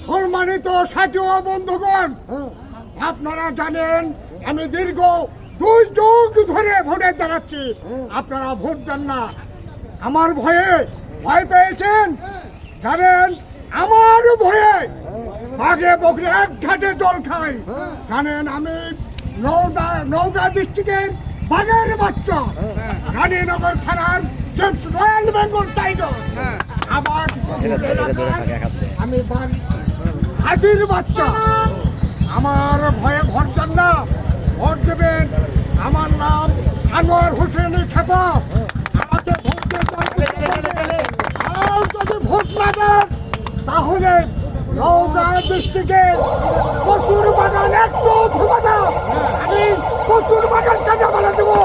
সম্মানিত সাথী ও বন্ধুগণ, আপনারা জানেন আমি দীর্ঘ 2 যুগ ধরে ভোটে দাঁড়াচ্ছি। আপনারা ভোট দেন না, আমার ভয় পেয়েছেন। জানেন আমার ভয়ে বাঘে বকরে এক ঘাটে জল খাই। জানেন আমি নওগাঁ ডিস্ট্রিক্টের বাঘের বাচ্চা, রানীনগর থানার রয়্যাল বেঙ্গল টাইগার। আবার আমি হাতির বাচ্চা। আমার ভয়ে ভোট দেন না, ভোট দেবেন। আমার নাম আনোয়ার হোসেন খেপা। আমাকে ভোট আর যদি ভোট না দেন তাহলে নওগাঁ ডিস্ট্রিক্টে প্রচুর বাগান একটু ধুমাটা আমি প্রচুর বাগান কাজে বলে দেবো।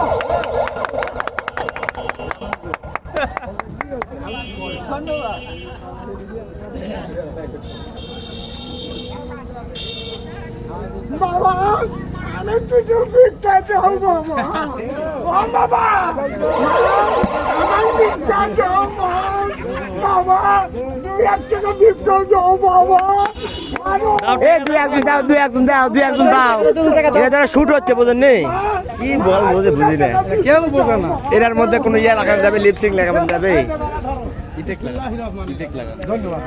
বাবা আমি কিছু ভিক্ষা চাও বাবা। ও বাবা আমার ভিক্ষা চাও বাবা, 2-1 টাকা ভিক্ষা চাও বাবা। দুই একজন দাও এটা যারা শুট হচ্ছে বোঝেন নেই কি বল বুঝি না, কেউ বোঝে না। এটার মধ্যে কোনো ইয়ে লাগানো যাবে, লিপসিং লাগানো যাবে। ধন্যবাদ।